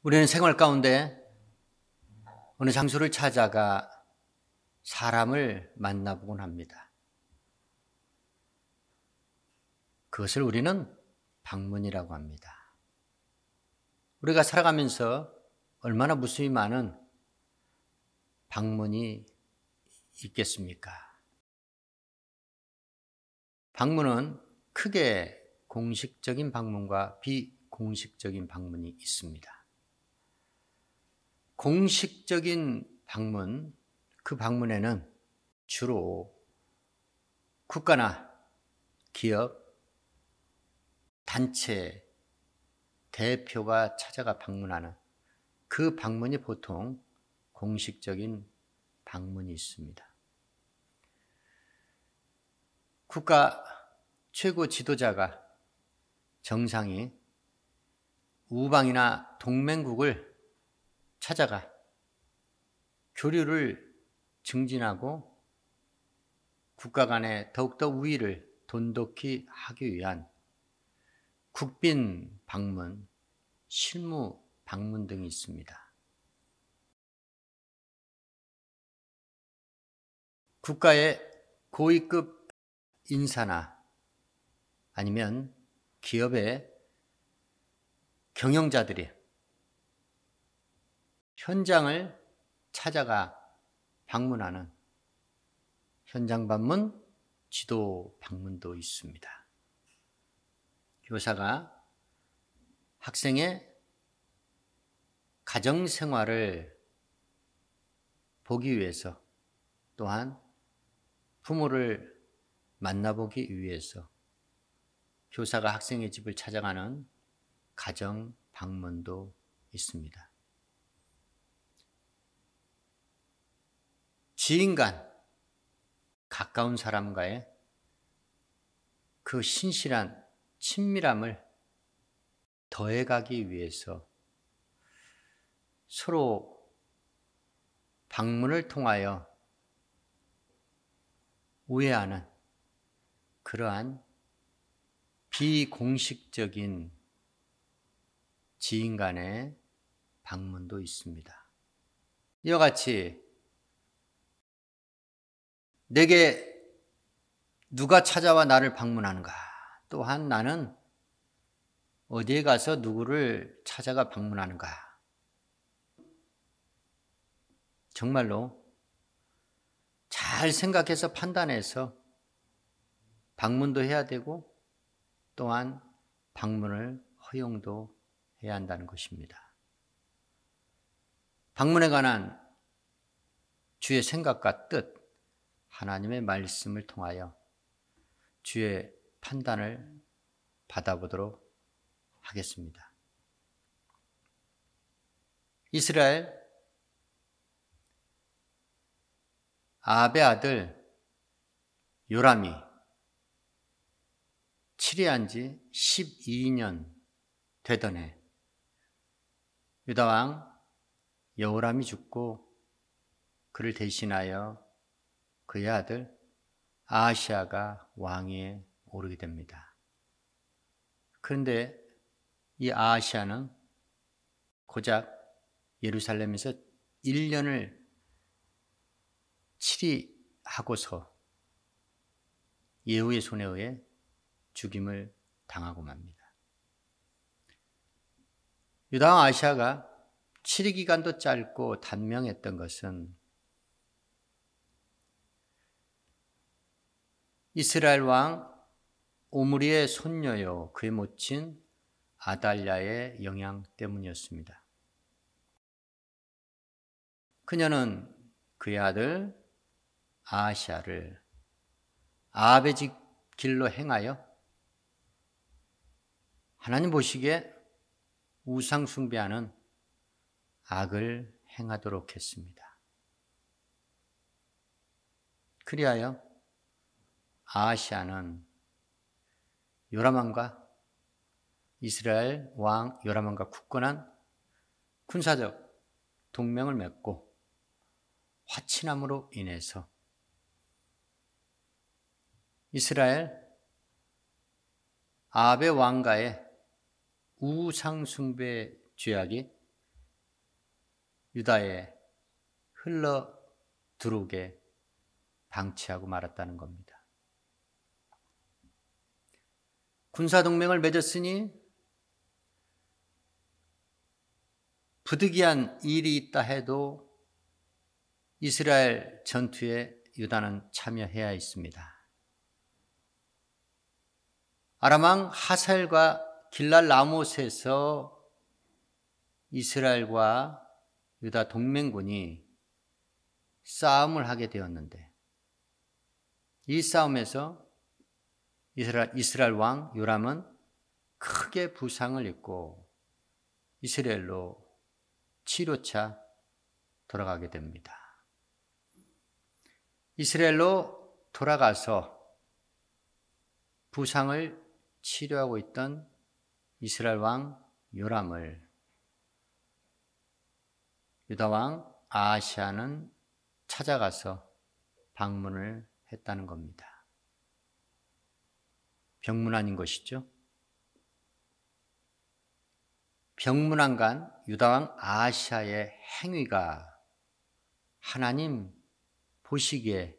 우리는 생활 가운데 어느 장소를 찾아가 사람을 만나보곤 합니다. 그것을 우리는 방문이라고 합니다. 우리가 살아가면서 얼마나 무수히 많은 방문이 있겠습니까? 방문은 크게 공식적인 방문과 비공식적인 방문이 있습니다. 공식적인 방문, 그 방문에는 주로 국가나 기업, 단체, 대표가 찾아가 방문하는 그 방문이 보통 공식적인 방문이 있습니다. 국가 최고 지도자가, 정상이 우방이나 동맹국을 찾아가 교류를 증진하고 국가 간의 더욱더 우위를 돈독히 하기 위한 국빈 방문, 실무 방문 등이 있습니다. 국가의 고위급 인사나 아니면 기업의 경영자들이 현장을 찾아가 방문하는 현장 방문, 지도 방문도 있습니다. 교사가 학생의 가정생활을 보기 위해서, 또한 부모를 만나보기 위해서 교사가 학생의 집을 찾아가는 가정 방문도 있습니다. 지인 간, 가까운 사람과의 그 신실한 친밀함을 더해가기 위해서 서로 방문을 통하여 우애하는 그러한 비공식적인 지인 간의 방문도 있습니다. 이와 같이 내게 누가 찾아와 나를 방문하는가? 또한 나는 어디에 가서 누구를 찾아가 방문하는가? 정말로 잘 생각해서 판단해서 방문도 해야 되고 또한 방문을 허용도 해야 한다는 것입니다. 방문에 관한 주의 생각과 뜻, 하나님의 말씀을 통하여 주의 판단을 받아보도록 하겠습니다. 이스라엘 아합의 아들 요람이 치리한 지 12년 되던 해 유다왕 여호람이 죽고 그를 대신하여 그의 아들 아하시아가 왕위에 오르게 됩니다. 그런데 이 아하시아는 고작 예루살렘에서 1년을 치리하고서 예후의 손에 의해 죽임을 당하고 맙니다. 유다왕 아하시아가 치리 기간도 짧고 단명했던 것은 이스라엘 왕 오므리의 손녀요 그의 모친 아달랴의 영향 때문이었습니다. 그녀는 그의 아들 아하시아를 아합의 집 길로 행하여 하나님 보시기에 우상 숭배하는 악을 행하도록 했습니다. 그리하여 아하시아는 요람왕과 이스라엘 왕 요람왕과 굳건한 군사적 동맹을 맺고 화친함으로 인해서 이스라엘 아합의 왕가의 우상 숭배 죄악이 유다에 흘러 들어오게 방치하고 말았다는 겁니다. 군사동맹을 맺었으니 부득이한 일이 있다 해도 이스라엘 전투에 유다는 참여해야 했습니다. 아람왕 하사엘과 길랄 라못에서 이스라엘과 유다 동맹군이 싸움을 하게 되었는데 이 싸움에서 이스라엘 왕 요람은 크게 부상을 입고 이스라엘로 치료차 돌아가게 됩니다. 이스라엘로 돌아가서 부상을 치료하고 있던 이스라엘 왕 요람을 유다 왕 아하시아는 찾아가서 방문을 했다는 겁니다. 병문안인 것이죠. 병문안간 유다 왕 아하시아의 행위가 하나님 보시기에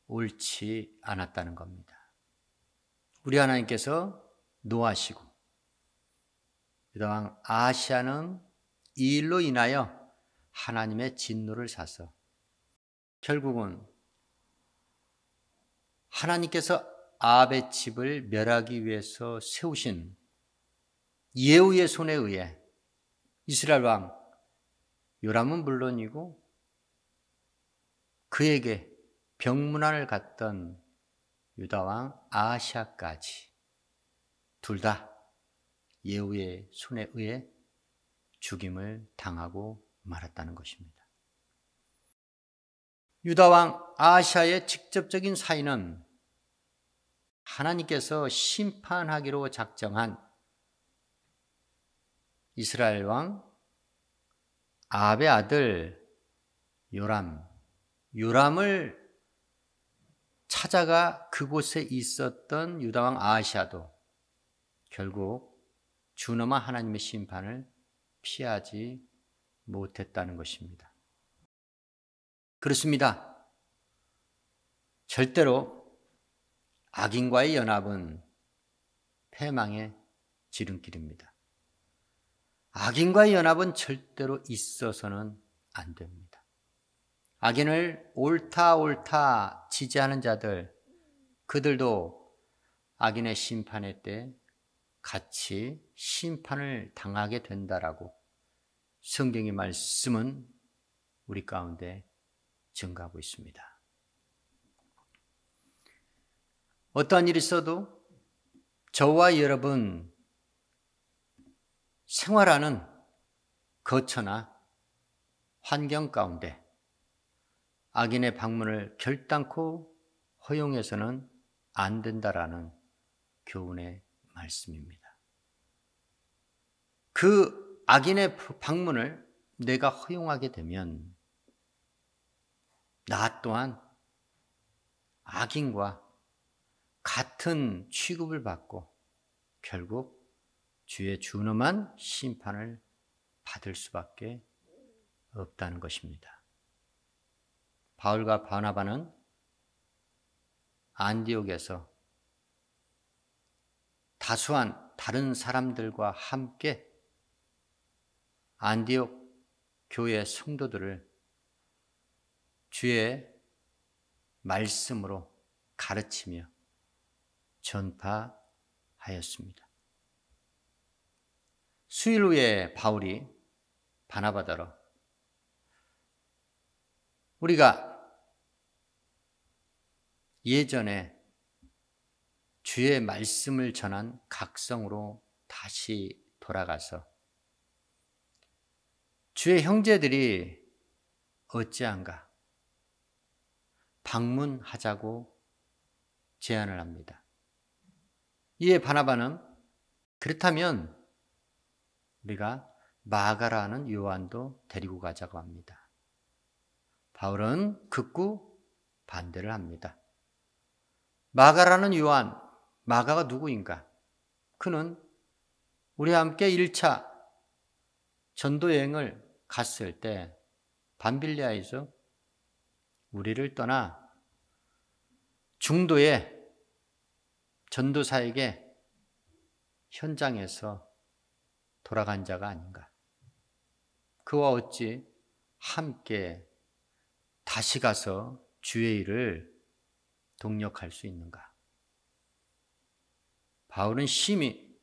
옳지 않았다는 겁니다. 우리 하나님께서 노하시고 유다 왕 아하시아는 이 일로 인하여 하나님의 진노를 사서 결국은 하나님께서 아합의 집을 멸하기 위해서 세우신 예후의 손에 의해 이스라엘 왕 요람은 물론이고 그에게 병문안을 갔던 유다 왕 아하시아까지 둘 다 예후의 손에 의해 죽임을 당하고 말았다는 것입니다. 유다 왕 아하시아의 직접적인 사인은 하나님께서 심판하기로 작정한 이스라엘 왕 아합의 아들 요람을 찾아가 그곳에 있었던 유다 왕 아하시아도 결국 준엄한 하나님의 심판을 피하지 못했다는 것입니다. 그렇습니다. 절대로 악인과의 연합은 패망의 지름길입니다. 악인과의 연합은 절대로 있어서는 안 됩니다. 악인을 옳다 지지하는 자들, 그들도 악인의 심판의 때 같이 심판을 당하게 된다라고 성경의 말씀은 우리 가운데 증가하고 있습니다. 어떠한 일이 있어도 저와 여러분 생활하는 거처나 환경 가운데 악인의 방문을 결단코 허용해서는 안 된다라는 교훈의 말씀입니다. 그 악인의 방문을 내가 허용하게 되면 나 또한 악인과 같은 취급을 받고 결국 주의 준엄한 심판을 받을 수밖에 없다는 것입니다. 바울과 바나바는 안디옥에서 다수한 다른 사람들과 함께 안디옥 교회 성도들을 주의 말씀으로 가르치며 전파하였습니다. 수일 후에 바울이 바나바더러 우리가 예전에 주의 말씀을 전한 각성으로 다시 돌아가서 주의 형제들이 어찌한가 방문하자고 제안을 합니다. 이에 바나바는 그렇다면 우리가 마가라는 요한도 데리고 가자고 합니다. 바울은 극구 반대를 합니다. 마가라는 요한, 마가가 누구인가? 그는 우리와 함께 1차 전도 여행을 갔을 때 밤빌리아에서 우리를 떠나 중도의 전도사에게 현장에서 돌아간 자가 아닌가. 그와 어찌 함께 다시 가서 주의 일을 동력할 수 있는가. 바울은 심히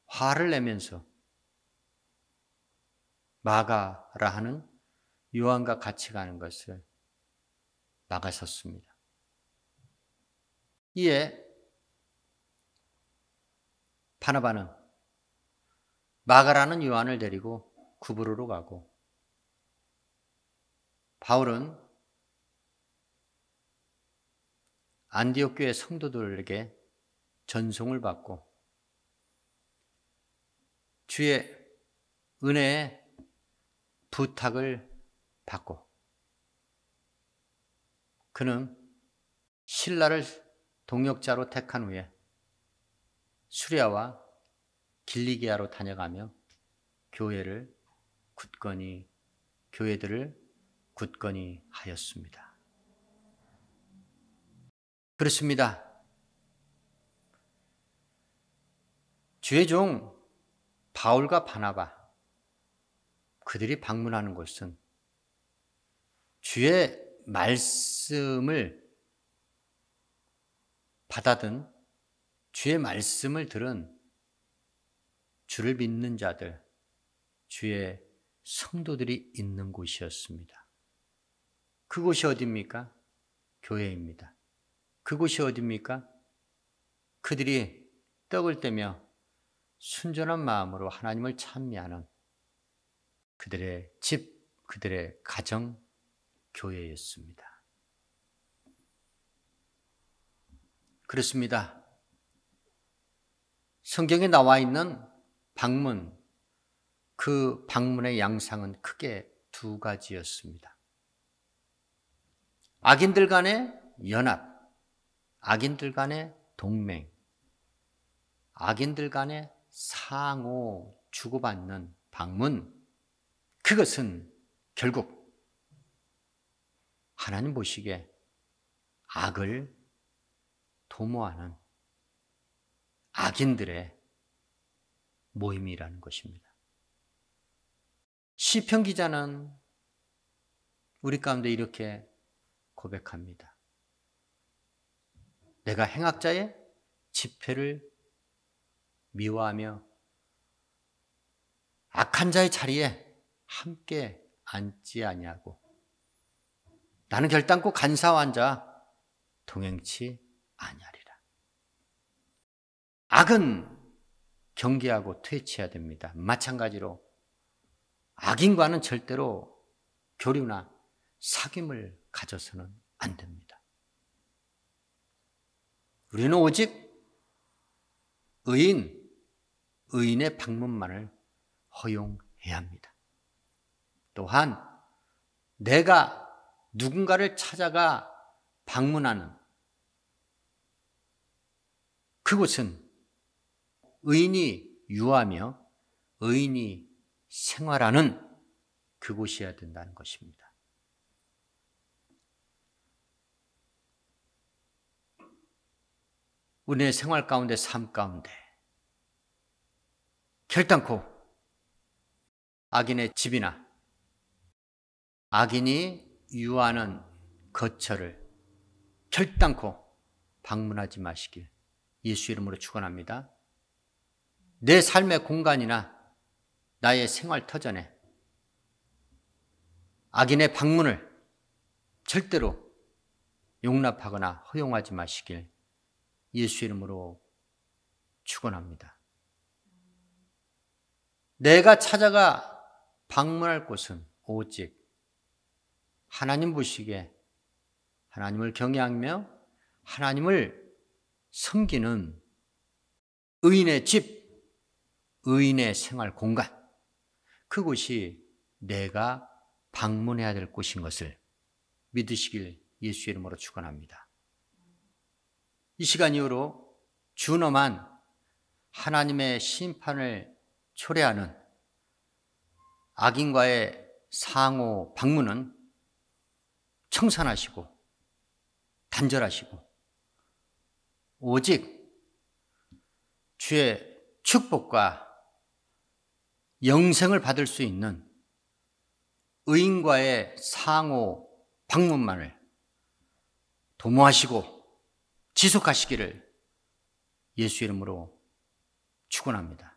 화를 내면서 마가라 하는 요한과 같이 가는 것을 나가섰습니다. 이에 바나바는 마가라는 요한을 데리고 구브로로 가고, 바울은 안디옥 교회 성도들에게 전송을 받고 주의 은혜의 부탁을 받고, 그는 신라를 동역자로 택한 후에 수리아와 길리기아로 다녀가며 교회들을 굳건히 하였습니다. 그렇습니다. 주의 종 바울과 바나바, 그들이 방문하는 곳은 주의 말씀을 받아든, 주의 말씀을 들은 주를 믿는 자들, 주의 성도들이 있는 곳이었습니다. 그곳이 어디입니까? 교회입니다. 그곳이 어디입니까? 그들이 떡을 떼며 순전한 마음으로 하나님을 찬미하는 그들의 집, 그들의 가정, 교회였습니다. 그렇습니다. 성경에 나와 있는 방문, 그 방문의 양상은 크게 두 가지였습니다. 악인들 간의 연합, 악인들 간의 동맹, 악인들 간의 상호 주고받는 방문, 그것은 결국 하나님 보시기에 악을 도모하는 악인들의 모임이라는 것입니다. 시편 기자는 우리 가운데 이렇게 고백합니다. 내가 행악자의 집회를 미워하며 악한 자의 자리에 함께 앉지 아니하고 나는 결단코 간사와 앉아 동행치 아니하리라. 악은 경계하고 퇴치해야 됩니다. 마찬가지로 악인과는 절대로 교류나 사귐을 가져서는 안 됩니다. 우리는 오직 의인의 방문만을 허용해야 합니다. 또한 내가 누군가를 찾아가 방문하는 그곳은 의인이 유하며 의인이 생활하는 그곳이어야 된다는 것입니다. 우리의 생활 가운데, 삶 가운데 결단코 악인의 집이나 악인이 유하는 거처를 결단코 방문하지 마시길 예수 이름으로 축원합니다. 내 삶의 공간이나 나의 생활 터전에 악인의 방문을 절대로 용납하거나 허용하지 마시길 예수 이름으로 축원합니다. 내가 찾아가 방문할 곳은 오직 하나님 보시기에 하나님을 경외하며 하나님을 섬기는 의인의 집, 의인의 생활 공간, 그곳이 내가 방문해야 될 곳인 것을 믿으시길 예수 이름으로 축원합니다. 이 시간 이후로 준엄한 하나님의 심판을 초래하는 악인과의 상호 방문은 청산하시고 단절하시고 오직 주의 축복과 영생을 받을 수 있는 의인과의 상호 방문만을 도모하시고 지속하시기를 예수 이름으로 축원합니다.